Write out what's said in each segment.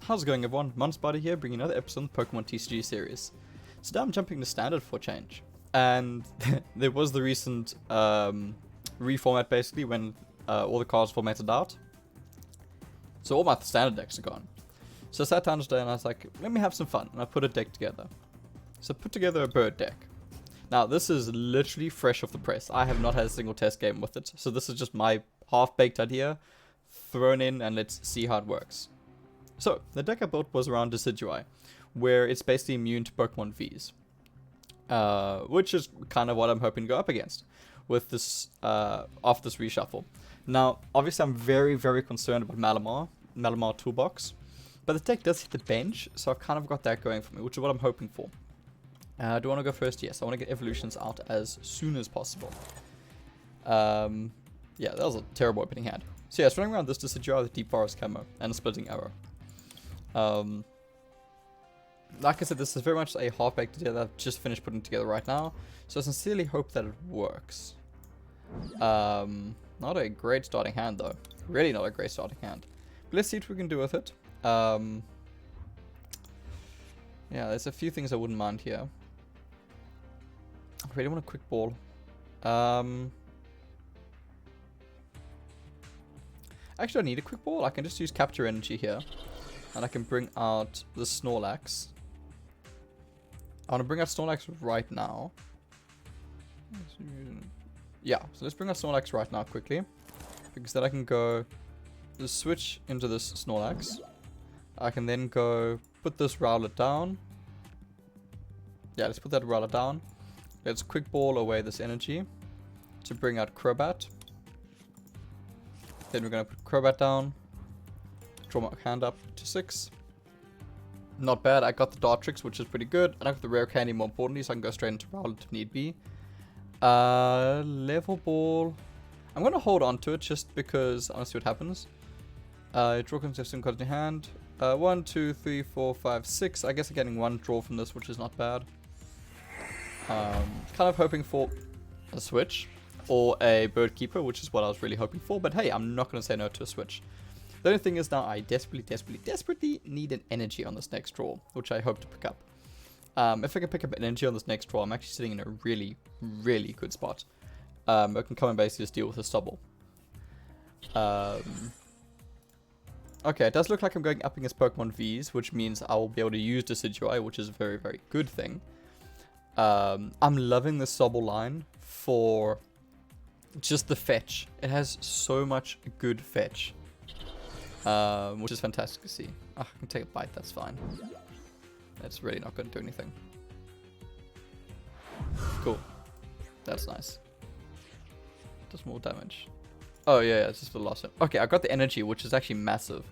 How's it going, everyone? MountainSpyder here, bringing another episode of the Pokemon TCG series. Today I'm jumping to Standard for a change. And there was the recent reformat, basically, when all the cards formatted out. So all my Standard decks are gone. So I sat down today and I was like, let me have some fun. And I put a deck together. So I put together a Bird deck. Now, this is literally fresh off the press. I have not had a single test game with it. So this is just my half-baked idea thrown in, and let's see how it works. So, the deck I built was around Decidueye, where it's basically immune to Pokemon Vs. Which is kind of what I'm hoping to go up against with this, after this reshuffle. Now, obviously I'm very, very concerned about Malamar Toolbox, but the deck does hit the bench, so I've kind of got that going for me, which is what I'm hoping for. Do I want to go first? Yes, I want to get Evolutions out as soon as possible. Yeah, that was a terrible opening hand. So yeah, it's running around this Decidueye with Deep Forest Camo and a Splitting Arrow. Like I said, this is very much a half-baked idea that I've just finished putting together right now, so I sincerely hope that it works. Not a great starting hand though, really not a great starting hand. But let's see what we can do with it. Yeah, there's a few things I wouldn't mind here. I really want a quick ball. Actually, I need a quick ball. I can just use Capture Energy here. And I can bring out the Snorlax. I want to bring out Snorlax right now. Yeah, so let's bring out Snorlax right now quickly. Because then I can go just switch into this Snorlax. I can then go put this Rowlet down. Yeah, let's put that Rowlet down. Let's quick ball away this energy to bring out Crobat. Then we're going to put Crobat down. Draw my hand up to 6. Not bad. I got the Dartrix, which is pretty good. And I got the Rare Candy more importantly, so I can go straight into Rowlet if need be. Level Ball. I'm going to hold on to it just because I want to see what happens. Draw consistent card in your hand. 1, 2, 3, 4, 5, 6. I guess I'm getting one draw from this, which is not bad. Kind of hoping for a switch or a Bird Keeper, which is what I was really hoping for. But hey, I'm not going to say no to a switch. The only thing is now I desperately need an energy on this next draw, which I hope to pick up. If I can pick up an energy on this next draw, I'm actually sitting in a really, really good spot. I can come and basically just deal with a Stubble. Okay, it does look like I'm going up against Pokemon Vs, which means I will be able to use Decidueye, which is a very, very good thing. I'm loving the Stubble line for just the fetch. It has so much good fetch. Which is fantastic to see. I can take a bite, that's fine. That's really not going to do anything. Cool. That's nice. Does more damage. Oh yeah, it's just the last one. Okay, I got the energy, which is actually massive.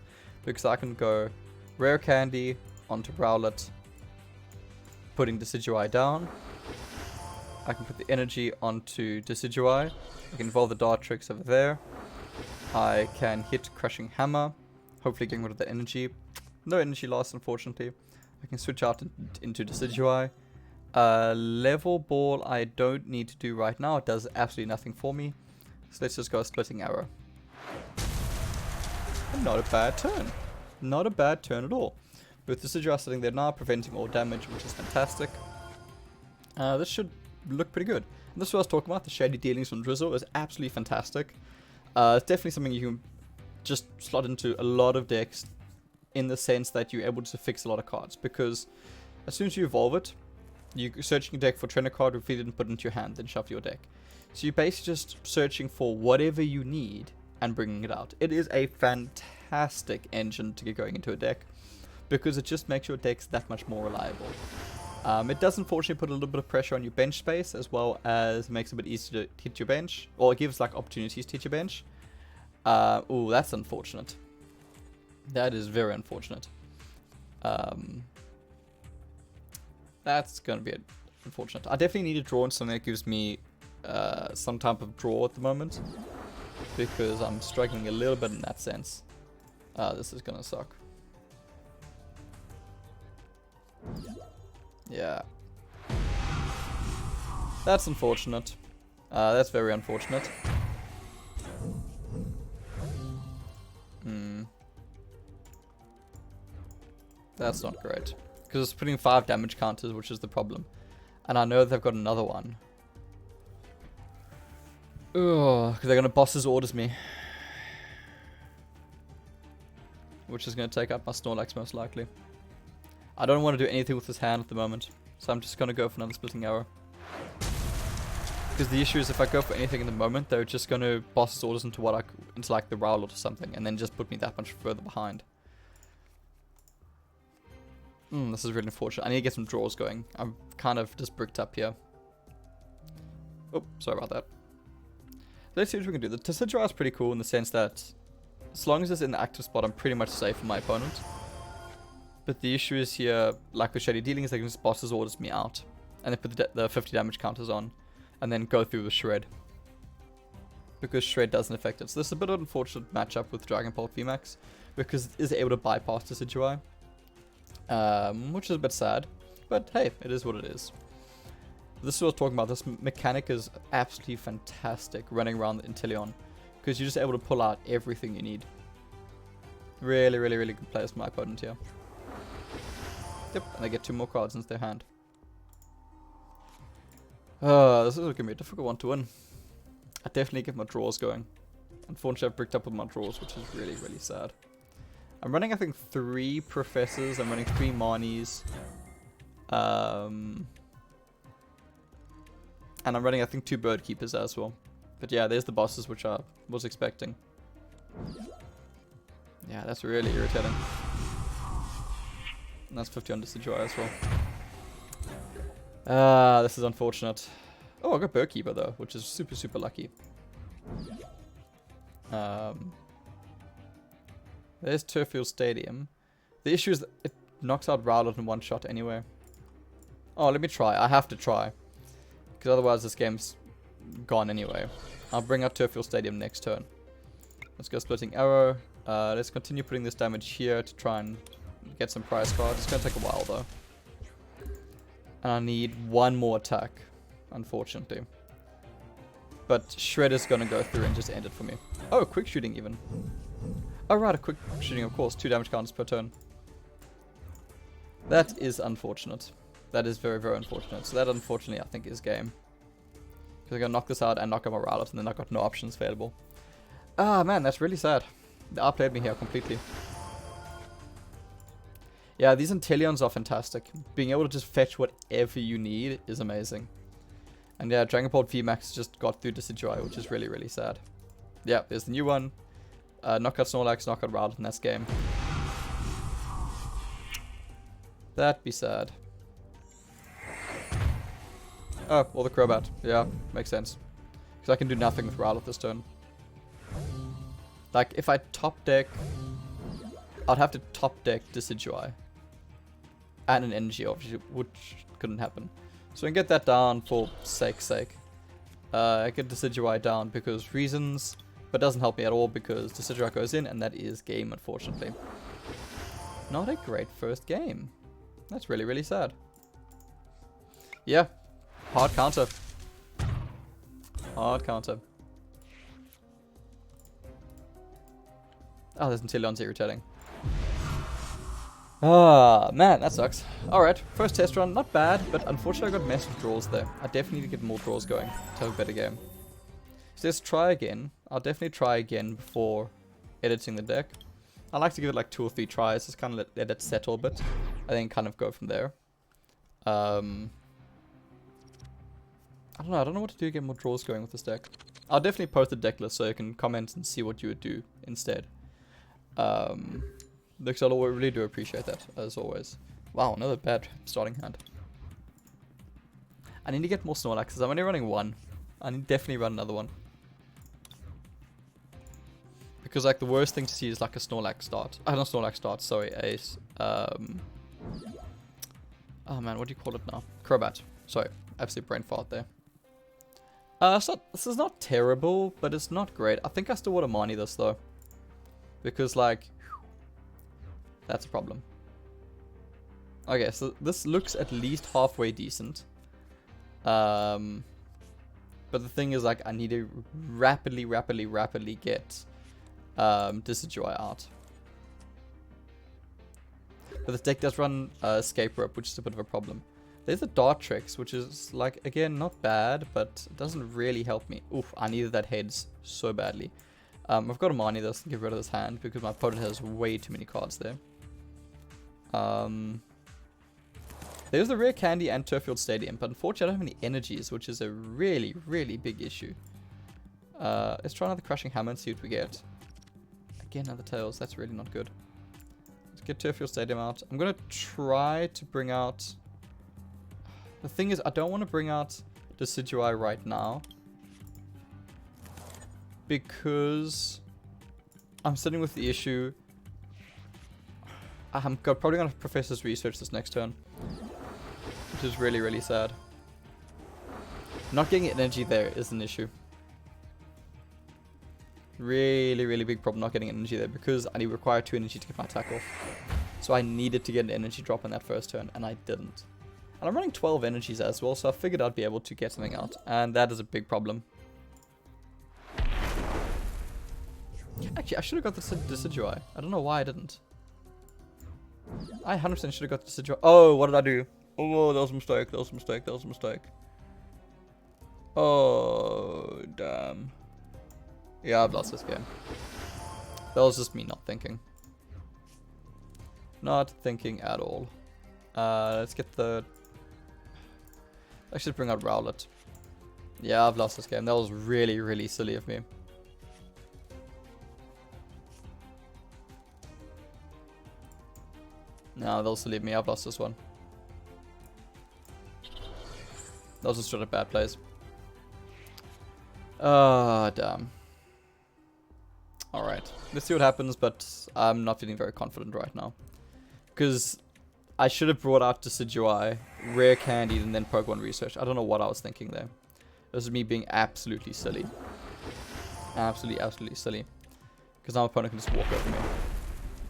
Because I can go Rare Candy onto Rowlet, putting Decidueye down. I can put the energy onto Decidueye. I can involve the Dartrix over there. I can hit Crushing Hammer, hopefully getting rid of the energy. No energy loss, unfortunately. I can switch out into Decidueye. Level Ball I don't need to do right now. It does absolutely nothing for me. So let's just go Splitting Arrow. And not a bad turn. Not a bad turn at all. With Decidueye sitting there now, preventing all damage, which is fantastic. This should look pretty good. And this is what I was talking about. The Shady Dealings from Drizzle is absolutely fantastic. It's definitely something you can just slot into a lot of decks in the sense that you're able to fix a lot of cards. Because as soon as you evolve it, you're searching your deck for trainer card, reveal it and put it into your hand, then shuffle your deck. So you're basically just searching for whatever you need and bringing it out. It is a fantastic engine to get going into a deck because it just makes your decks that much more reliable. It does unfortunately put a little bit of pressure on your bench space, as well as makes it a bit easier to hit your bench, or it gives like opportunities to hit your bench. Ooh, that's unfortunate. That is very unfortunate. That's gonna be unfortunate. I definitely need to draw in something that gives me some type of draw at the moment, because I'm struggling a little bit in that sense. This is gonna suck. Yeah. That's unfortunate. That's very unfortunate. That's not great. Because it's putting 5 damage counters, which is the problem. And I know they've got another one. Ugh, because they're going to Boss's Orders me. Which is going to take out my Snorlax most likely. I don't want to do anything with this hand at the moment. So I'm just going to go for another Splitting Arrow. Because the issue is if I go for anything in the moment, they're just going to Boss's Orders into like the Rowlet or something. And then just put me that much further behind. This is really unfortunate. I need to get some draws going. I'm kind of just bricked up here. Oh, sorry about that. Let's see what we can do. The Decidueye is pretty cool in the sense that as long as it's in the active spot, I'm pretty much safe from my opponent. But the issue is here, like with Shady Dealing, is they can just Boss's Orders me out. And then put the 50 damage counters on. And then go through with Shred. Because Shred doesn't affect it. So this is a bit of an unfortunate matchup with Dragapult VMAX. Because it is able to bypass Decidueye. Which is a bit sad, but hey, it is what it is. This is what I was talking about. This mechanic is absolutely fantastic running around the Inteleon, because you're just able to pull out everything you need. Really, really, really good players for my opponent here. Yep, and they get 2 more cards into their hand. This is going to be a difficult one to win. I definitely get my draws going. Unfortunately, I've bricked up with my draws, which is really, really sad. I'm running, I think, 3 Professors. I'm running 3 Marnies. And I'm running, I think, 2 Bird Keepers as well. But yeah, there's the bosses, which I was expecting. Yeah, that's really irritating. And that's 50 on Decidueye as well. This is unfortunate. Oh, I got Bird Keeper, though, which is super, super lucky. There's Turffield Stadium. The issue is that it knocks out Rowlet in one shot anyway. Oh, let me try. I have to try. Because otherwise this game's gone anyway. I'll bring out Turffield Stadium next turn. Let's go Splitting Arrow. Let's continue putting this damage here to try and get some prize cards. It's going to take a while though. And I need 1 more attack, unfortunately. But Shred is going to go through and just end it for me. Oh, quick shooting even. Oh right, a quick shooting, of course. 2 damage counters per turn. That is unfortunate. That is very, very unfortunate. So that, unfortunately, I think is game. Because I gotta knock this out and knock out my Rowlet, and then I've got no options available. Ah, man, that's really sad. They outplayed me here completely. Yeah, these Inteleons are fantastic. Being able to just fetch whatever you need is amazing. And yeah, Dragapult VMAX just got through Decidueye, which is really, really sad. Yeah, there's the new one. Knock out Snorlax, knock out Rowlet, and that's game. That'd be sad. Oh, or the Crobat. Yeah, makes sense. Because I can do nothing with Rowlet this turn. Like, if I top deck... I'd have to top deck Decidueye. And an energy, obviously, which couldn't happen. So I can get that down for sake's sake. I get Decidueye down because reasons... But it doesn't help me at all because Decidueye goes in and that is game, unfortunately. Not a great first game. That's really, really sad. Yeah. Hard counter. Hard counter. Oh, there's Inteleon's irritating. Ah, man, that sucks. Alright, first test run, not bad, but unfortunately I got massive draws there. I definitely need to get more draws going to have a better game. So let's try again. I'll definitely try again before editing the deck. I like to give it like 2 or 3 tries, just kind of let it settle a bit, and then kind of go from there. I don't know what to do to get more draws going with this deck. I'll definitely post the deck list so you can comment and see what you would do instead. Because I really do appreciate that, as always. Wow, another bad starting hand. I need to get more Snorlaxes. I'm only running 1. I need to definitely run another one. Because like the worst thing to see is like a Snorlax start. Not Snorlax start, sorry, a oh man, what do you call it now? Crobat. Sorry, absolute brain fart there. This is not terrible, but it's not great. I think I still want to Marnie this though. Because like, that's a problem. Okay, so this looks at least halfway decent. But the thing is like, I need to rapidly get Decidueye out. But this deck does run Escape Rope, which is a bit of a problem. There's a Dartrix, which is, like, again, not bad, but it doesn't really help me. Oof, I needed that heads so badly. I've got a Marnie this to get rid of this hand because my opponent has way too many cards there. There's the Rare Candy and Turffield Stadium, but unfortunately I don't have any energies, which is a really, really big issue. Let's try another Crushing Hammer and see what we get. Again, another Tails. That's really not good. Let's get Turffield Stadium out. I'm going to try to bring out... The thing is, I don't want to bring out Decidueye right now. Because I'm sitting with the issue. I'm probably going to Professor's Research this next turn. Which is really, really sad. Not getting energy there is an issue. Really, really big problem not getting energy there because I require 2 energy to get my attack off. So I needed to get an energy drop on that first turn, and I didn't. And I'm running 12 energies as well, so I figured I'd be able to get something out. And that is a big problem. Actually, I should have got the Decidueye. I don't know why I didn't. I 100% should have got the Decidueye. Oh, what did I do? Oh, that was a mistake. That was a mistake. That was a mistake. Oh, damn. Yeah, I've lost this game. That was just me not thinking. Not thinking at all. Let's get the... I should bring out Rowlet. Yeah, I've lost this game. That was really, really silly of me. No, they'll still leave me. I've lost this one. That was just straight up bad plays. Ah, damn. Alright. Let's see what happens, but I'm not feeling very confident right now. Because I should have brought out Decidueye, Rare Candy, and then Pokemon Research. I don't know what I was thinking there. This is me being absolutely silly. Absolutely, absolutely silly. Because now my opponent can just walk over me.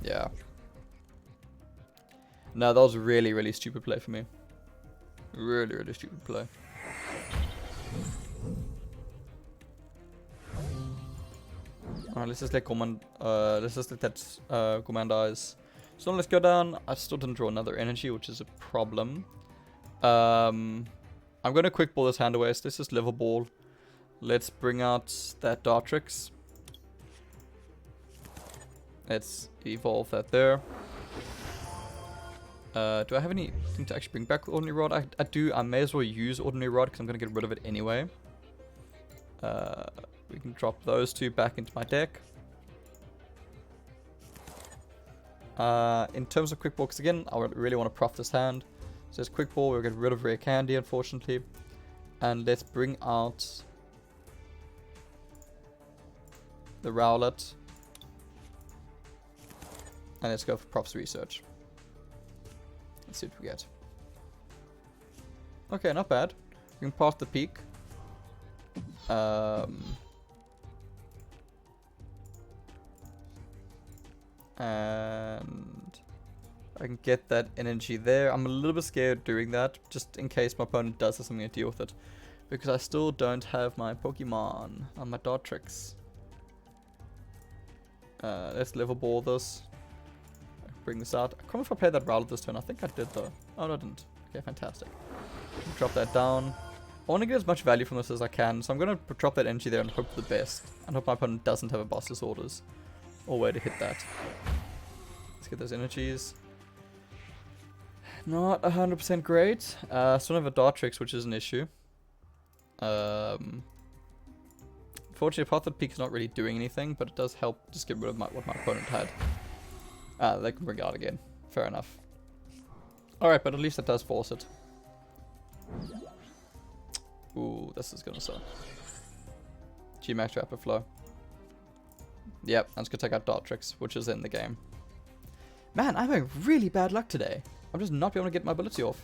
Yeah. No, that was a really, really stupid play for me. Really, really stupid play. Alright, let's just let that Command Eyes. So let's go down. I still didn't draw another energy, which is a problem. I'm going to quick ball this hand away. So let's just Level Ball. Let's bring out that Dartrix. Let's evolve that there. Do I have anything to actually bring back with Ordinary Rod? I do. I may as well use Ordinary Rod because I'm going to get rid of it anyway. We can drop those two back into my deck. In terms of Quick Ball, because again, I really want to prof this hand. So it's Quick Ball. We'll get rid of Rare Candy, unfortunately. And let's bring out the Rowlet. And let's go for Prof's Research. Let's see what we get. Okay, not bad. We can pass the peak. And I can get that energy there. I'm a little bit scared doing that, just in case my opponent does have something to deal with it. Because I still don't have my Pokemon on my Dartrix. Let's Level Ball this. Bring this out. I can't remember if I played that Rowlet this turn. I think I did though. Oh, no, I didn't. Okay, fantastic. Drop that down. I want to get as much value from this as I can, so I'm going to drop that energy there and hope for the best. And hope my opponent doesn't have a boss disorders. Or way to hit that. Let's get those energies. Not 100% great. Still have a Dartrix, which is an issue. Unfortunately, Path of Peak is not really doing anything, but it does help just get rid of what my opponent had. They can bring it out again. Fair enough. Alright, but at least it does force it. Ooh, this is gonna suck. G-Max Rapid Flow. Yep, I'm just gonna take out Dartrix, which is in the game. Man, I'm having really bad luck today. I'm just not being able to get my ability off.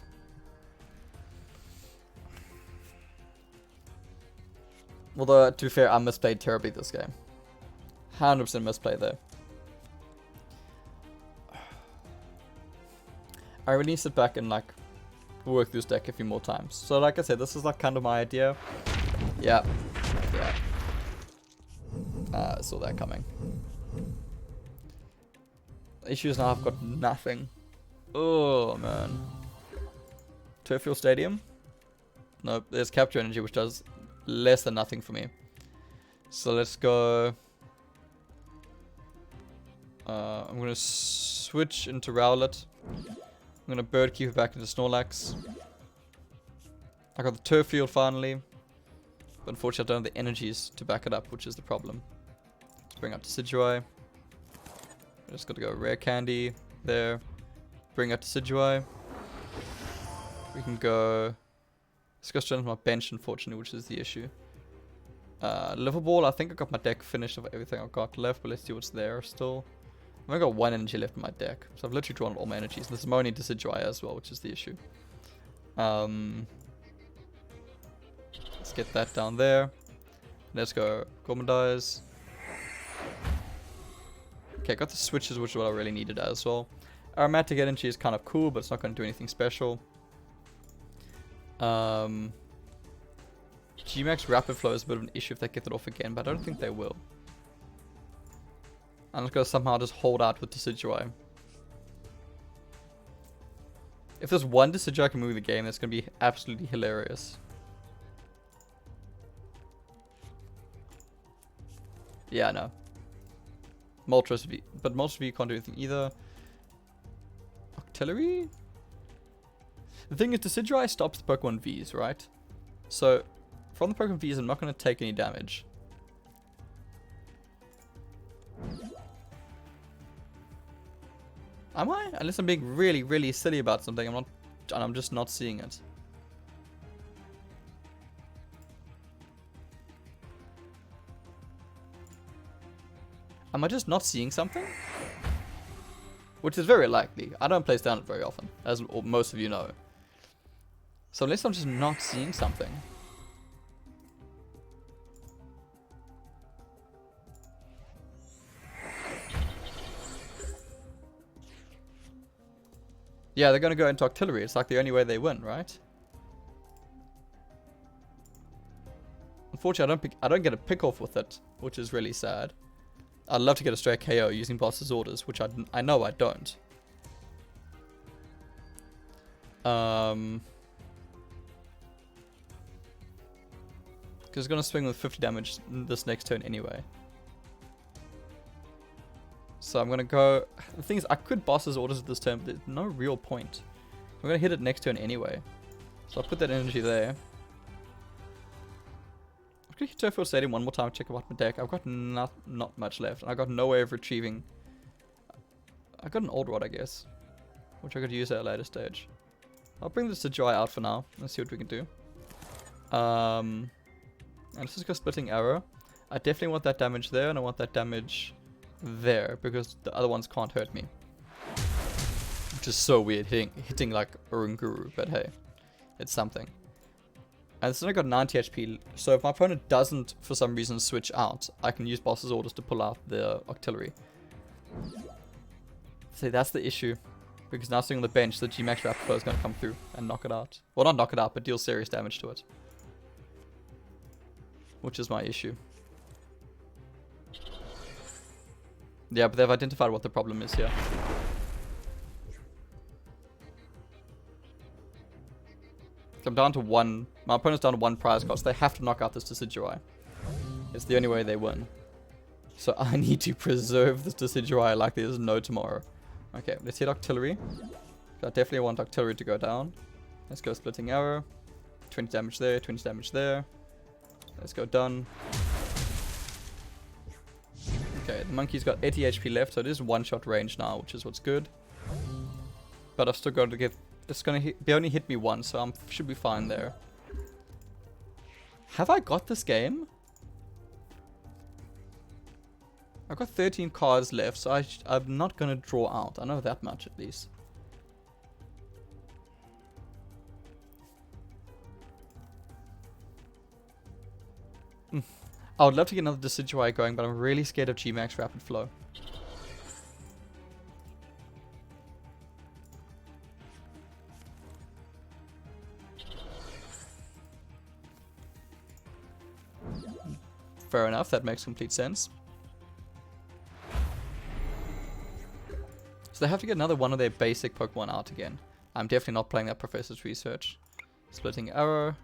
Although, to be fair, I misplayed terribly this game. 100% misplay there. I really need to sit back and like work through this deck a few more times. So like I said, this is like kind of my idea. Yeah. Yeah. I saw that coming. The issue is now I've got nothing. Oh, man. Turffield Stadium? Nope, there's Capture Energy, which does less than nothing for me. So let's go... I'm going to switch into Rowlet. I'm going to Bird Keeper back into Snorlax. I got the Turffield finally. But unfortunately I don't have the energies to back it up, which is the problem. Let's bring up Decidueye. I'm just going to go Rare Candy there. Bring up Decidueye. We can go... Let's go straight into my bench, unfortunately, which is the issue. Level Ball, I think I got my deck finished of everything I've got left, but let's see what's there still. I've only got 1 energy left in my deck, so I've literally drawn all my energies. And this is Marnie Decidueye as well, which is the issue. Let's get that down there. Let's go Gourmandize. Okay, got the switches, which is what I really needed as well. Aromatic Energy is kind of cool, but it's not going to do anything special. Gmax Rapid Flow is a bit of an issue if they get it off again, but I don't think they will. I'm just going to somehow just hold out with Decidueye. If there's one Decidueye I can move the game, that's going to be absolutely hilarious. Yeah, I know. Moltres V, but Moltres V can't do anything either. Octillery? The thing is, Decidueye stops the Pokemon Vs, right? So, from the Pokemon Vs, I'm not going to take any damage. Am I? Unless I'm being really, really silly about something, I'm just not seeing it. Am I just not seeing something? Which is very likely. I don't play Standard very often, as most of you know. So unless I'm just not seeing something. Yeah, they're going to go into Octillery. It's like the only way they win, right? Unfortunately, I don't get a pick off with it, which is really sad. I'd love to get a straight KO using Boss's orders, which I know I don't. Because it's going to swing with 50 damage this next turn anyway. So I'm going to go... The thing is, I could Boss's orders at this turn, but there's no real point. I'm going to hit it next turn anyway. So I'll put that energy there. I'm going to hit Turffield Stadium one more time, check out my deck. I've got not much left. And I've got no way of retrieving... I got an old rod, I guess. Which I could use at a later stage. I'll bring this to dry out for now. Let's see what we can do. And let's just go Splitting Arrow. I definitely want that damage there, and I want that damage there, because the other ones can't hurt me. Which is so weird, hitting like Urunguru, but hey, it's something. And so I got 90 HP, so if my opponent doesn't, for some reason, switch out, I can use Boss's orders to pull out the Octillery. See, that's the issue. Because now sitting on the bench, the Gmax Rapid Flow is going to come through and knock it out. Well, not knock it out, but deal serious damage to it. Which is my issue. Yeah, but they've identified what the problem is here. I'm down to one. My opponent's down to 1 prize cost. They have to knock out this Decidueye. It's the only way they win. So I need to preserve this Decidueye like there's no tomorrow. Okay, let's hit Octillery. I definitely want Octillery to go down. Let's go Splitting Arrow. 20 damage there, 20 damage there. Let's go done. Okay, the monkey's got 80 HP left, so it is one-shot range now, which is what's good. But I've still got to get... It's going to be only hit me once, so I should be fine there. Have I got this game? I've got 13 cards left, so I'm not going to draw out. I know that much at least. I would love to get another Decidueye going, but I'm really scared of Gmax Rapid Flow. Fair enough, that makes complete sense. So So they have to get another one of their basic Pokemon out again. I'm definitely not playing that Professor's Research. Splitting Arrow.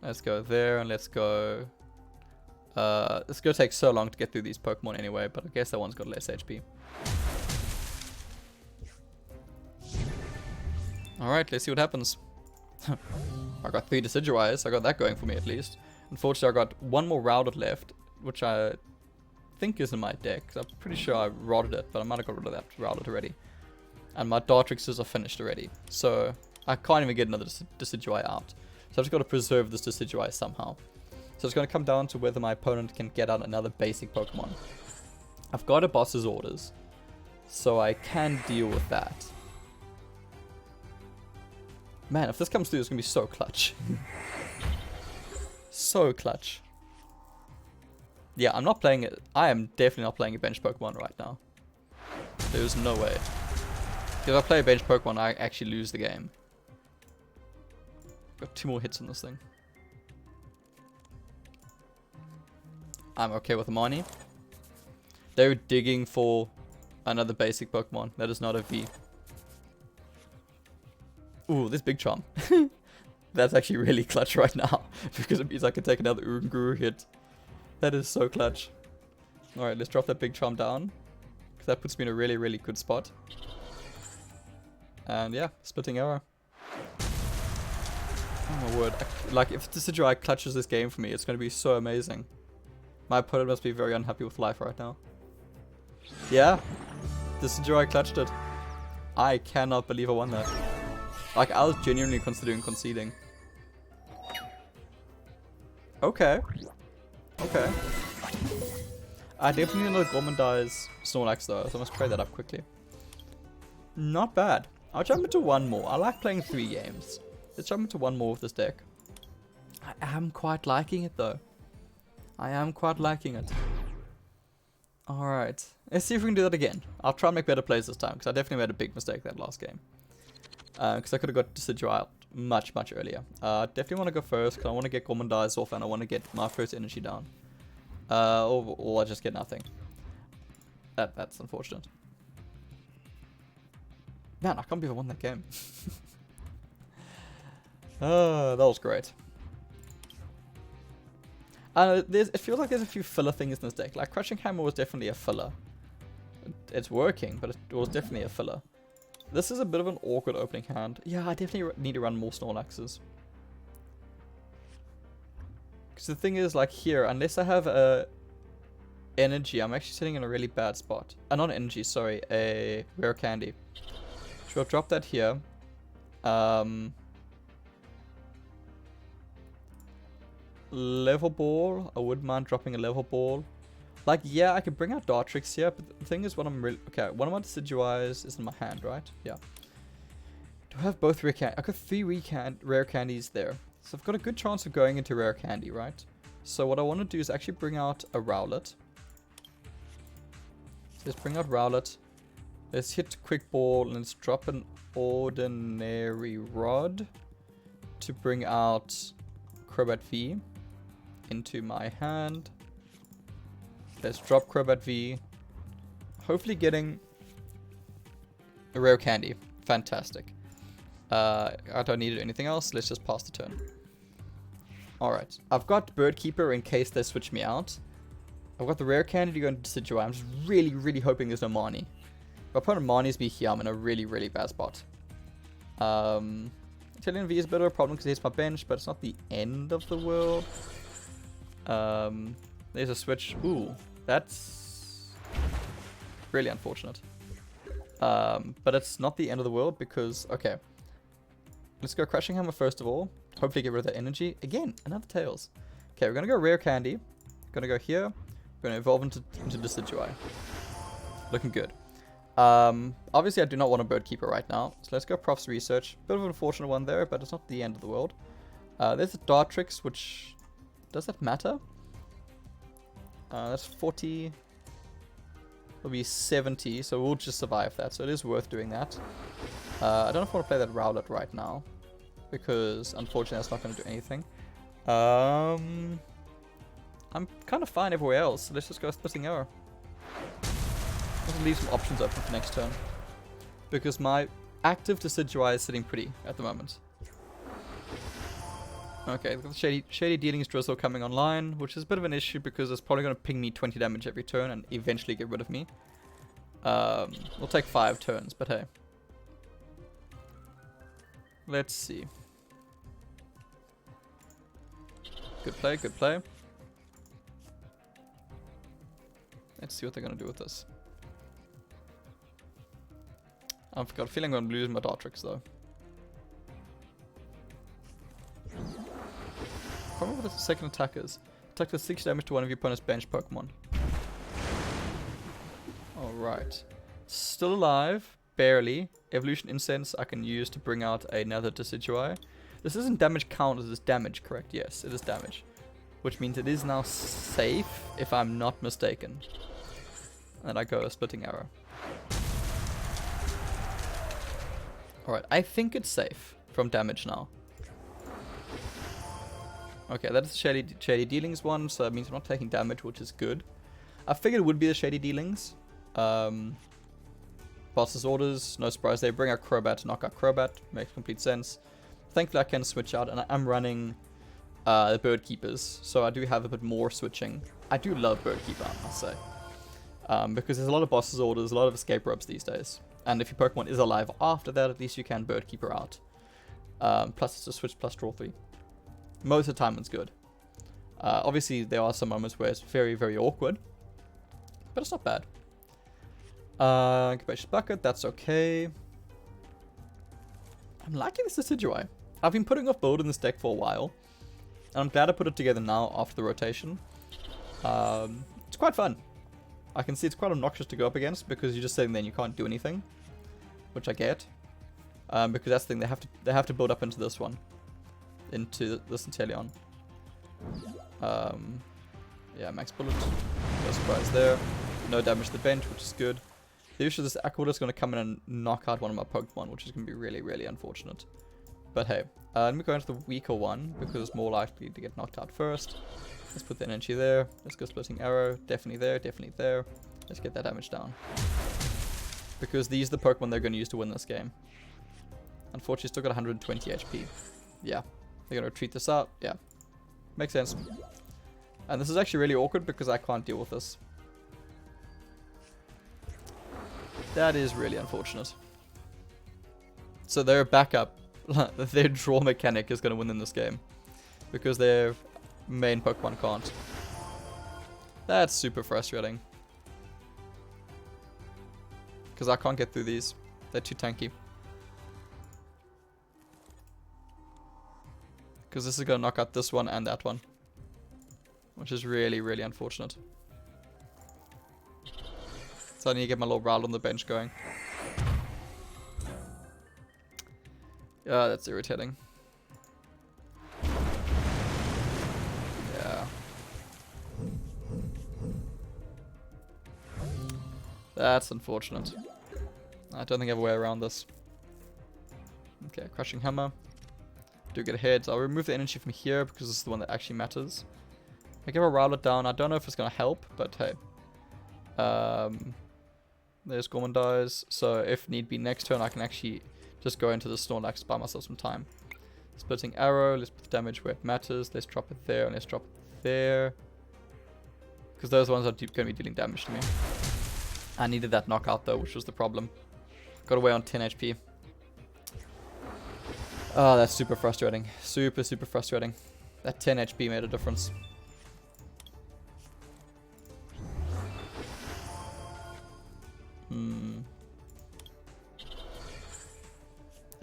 Let's go there and let's go... it's going to take so long to get through these Pokemon anyway, but I guess that one's got less HP. Alright, let's see what happens. I got 3 Decidueyes, I got that going for me at least. Unfortunately, I got one more Rowlet left, which I think is in my deck. I'm pretty sure I rotted it, but I might have got rid of that Rowlet already. And my Dartrixes are finished already, so I can't even get another Decidueye out. So I've just got to preserve this Decidueye somehow. So it's going to come down to whether my opponent can get out another basic Pokemon. I've got a boss's orders, so I can deal with that. Man, if this comes through, it's going to be so clutch. So clutch. Yeah, I'm not playing it. I am definitely not playing a bench Pokemon right now. There's no way. If I play a bench Pokemon, I actually lose the game. Got 2 more hits on this thing. I'm okay with the Marnie. They're digging for another basic Pokemon. That is not a V. Ooh, this Big Charm. That's actually really clutch right now. Because it means I can take another Uranguru hit. That is so clutch. Alright, let's drop that Big Charm down. Because that puts me in a really, really good spot. And yeah, Splitting Arrow. Oh my word. Like, if Decidueye clutches this game for me, it's going to be so amazing. My opponent must be very unhappy with life right now. Yeah, Decidueye clutched it. I cannot believe I won that. Like, I was genuinely considering conceding. Okay. Okay. I definitely need another Gormandize Snorlax though, so I must trade that up quickly. Not bad. I'll jump into one more. I like playing 3 games. Let's jump into one more with this deck. I am quite liking it though. I am quite liking it. Alright. Let's see if we can do that again. I'll try and make better plays this time, because I definitely made a big mistake that last game. Because I could have got Decidueye out much, much earlier. Definitely want to go first, because I want to get Gormandize off, and I want to get my first energy down. Or I just get nothing. That's unfortunate. Man, I can't believe I won that game. That was great. It feels like there's a few filler things in this deck. Like, Crushing Hammer was definitely a filler. It's working, but it was definitely a filler. This is a bit of an awkward opening hand. Yeah, I definitely need to run more Snorlaxes. Because the thing is, like here, unless I have a energy, I'm actually sitting in a really bad spot. Not energy, sorry, a Rare Candy. So I'll drop that here. Level Ball. I wouldn't mind dropping a Level Ball. Like, yeah, I could bring out Dartrix here, but the thing is, what I'm really... Okay, one of my Decidueyes is in my hand, right? Yeah. Do I have both Rare Candy? I've got 3 Rare Candies there. So I've got a good chance of going into Rare Candy, right? So what I want to do is actually bring out a Rowlet. So let's bring out Rowlet. Let's hit Quick Ball and let's drop an Ordinary Rod to bring out Crobat V into my hand. Let's drop Crobat V. Hopefully getting a Rare Candy. Fantastic. I don't need anything else. Let's just pass the turn. Alright. I've got Bird Keeper in case they switch me out. I've got the Rare Candy to go into Decidueye. I'm just really, really hoping there's no Marnie. If my opponent Marnie's me here, I'm in a really, really bad spot. Italian V is a bit of a problem because it hits my bench, but it's not the end of the world. There's a switch. Ooh, that's really unfortunate. But it's not the end of the world because, okay. Let's go Crushing Hammer first of all. Hopefully get rid of that energy. Again, another Tails. Okay, we're going to go Rare Candy. Going to go here. We're going to evolve into Decidueye. Looking good. Obviously I do not want a Bird Keeper right now. So let's go Prof's Research. Bit of an unfortunate one there, but it's not the end of the world. There's a Dartrix, which... Does that matter? That's 40. It'll be 70, so we'll just survive that. So it is worth doing that. I don't know if I want to play that Rowlet right now, because unfortunately that's not going to do anything. I'm kind of fine everywhere else, so let's just go Splitting Arrow. Let's leave some options open for next turn. because my active Decidueye is sitting pretty at the moment. Okay, we've got the Shady Dealings Drizzle coming online, which is a bit of an issue because it's probably going to ping me 20 damage every turn and eventually get rid of me. We'll take 5 turns, but hey. Let's see. Good play, good play. Let's see what they're going to do with this. I've got a feeling I'm going to lose my Dartrix though. I can't remember what the second attack is. Attack does 6 damage to one of your opponent's bench Pokemon. Alright. Still alive. Barely. Evolution Incense I can use to bring out another Decidueye. This isn't damage count, this is damage, correct? Yes, it is damage. Which means it is now safe, if I'm not mistaken. And I go a Splitting Arrow. Alright, I think it's safe from damage now. Okay, that is the Shady Dealings one, so that means I'm not taking damage, which is good. I figured it would be the Shady Dealings. Boss's orders, no surprise, they bring out Crobat to knock out Crobat, makes complete sense. Thankfully I can switch out, and I'm running the Bird Keepers, so I do have a bit more switching. I do love Bird Keeper, I must say. Because there's a lot of Boss's orders, a lot of escape ropes these days. And if your Pokemon is alive after that, at least you can Bird Keeper out. Plus it's a switch plus draw 3. Most of the time it's good. Obviously there are some moments where it's very, very awkward. But it's not bad. Capacious Bucket, that's okay. I'm liking this Decidueye. I've been putting off building this deck for a while. And I'm glad I put it together now after the rotation. It's quite fun. I can see it's quite obnoxious to go up against because you're just sitting there and you can't do anything. Which I get. Because that's the thing, they have to build up into this one. Into this Inteleon. Yeah, max bullet. No surprise there. No damage to the bench, which is good. The issue is this Aquawater is going to come in and knock out one of my Pokemon, which is going to be really, really unfortunate. But hey, let me go into the weaker one, because it's more likely to get knocked out first. Let's put the energy there. Let's go Splitting Arrow. Definitely there, definitely there. Let's get that damage down. Because these are the Pokemon they're going to use to win this game. Unfortunately, still got 120 HP. Yeah. They're going to retreat this out. Yeah. Makes sense. And this is actually really awkward because I can't deal with this. That is really unfortunate. So their backup, their draw mechanic is going to win in this game. Because their main Pokemon can't. That's super frustrating. Because I can't get through these. They're too tanky. Because this is going to knock out this one and that one. Which is really, really unfortunate. So I need to get my little Rowlet on the bench going. Yeah, that's irritating. Yeah. That's unfortunate. I don't think I have a way around this. Okay, Crushing Hammer. Do get ahead. So I'll remove the energy from here because this is the one that actually matters. I give a Rowlet down. I don't know if it's going to help, but hey. There's Gourmandize. So if need be next turn, I can actually just go into the Snorlax to buy myself some time. Splitting Arrow. Let's put the damage where it matters. Let's drop it there and let's drop it there. Because those ones are going to be dealing damage to me. I needed that knockout though, which was the problem. Got away on 10 HP. Oh, that's super frustrating. Super, super frustrating. That 10 HP made a difference. I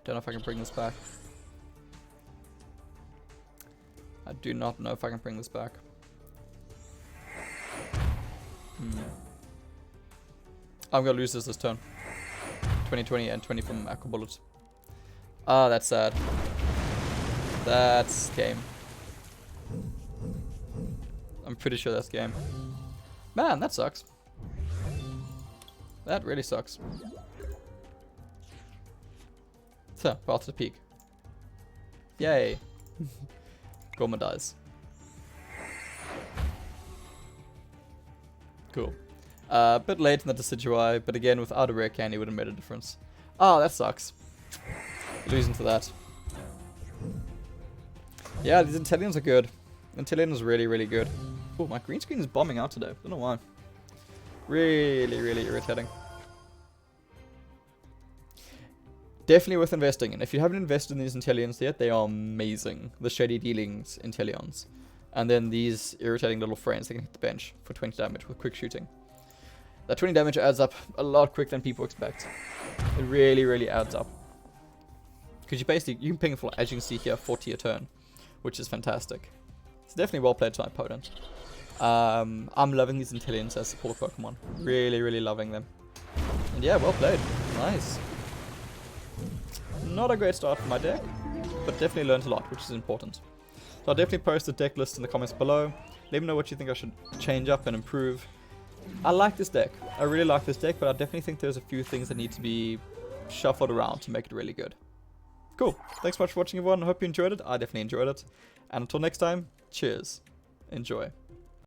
don't know if I can bring this back. I do not know if I can bring this back. I'm gonna lose this turn. 20 and 20 from Aqua Bullet. Ah, that's sad. That's game. I'm pretty sure that's game. Man, that sucks. That really sucks. So, path to the peak. Yay. Gourmandize. Cool. A bit late in the Decidueye, but again, without a Rare Candy, it would have made a difference. Oh, that sucks. Losing to that. Yeah, these Intellions are good. Intellion is really, really good. Oh, my green screen is bombing out today. Don't know why. Really, really irritating. Definitely worth investing in. If you haven't invested in these Intellions yet, they are amazing. The Shady Dealings Intellions. And then these irritating little friends, they can hit the bench for 20 damage with quick shooting. That 20 damage adds up a lot quicker than people expect. It really, really adds up. Because you can ping for, as you can see here, 40 a turn, which is fantastic. It's definitely well played to my opponent. I'm loving these Intellions as support Pokemon. Really, really loving them. And yeah, well played. Nice. Not a great start for my deck, but definitely learned a lot, which is important. So I'll definitely post the deck list in the comments below. Let me know what you think I should change up and improve. I like this deck. I really like this deck, but I definitely think there's a few things that need to be shuffled around to make it really good. Cool. Thanks so much for watching, everyone. I hope you enjoyed it. I definitely enjoyed it. And until next time, cheers. Enjoy.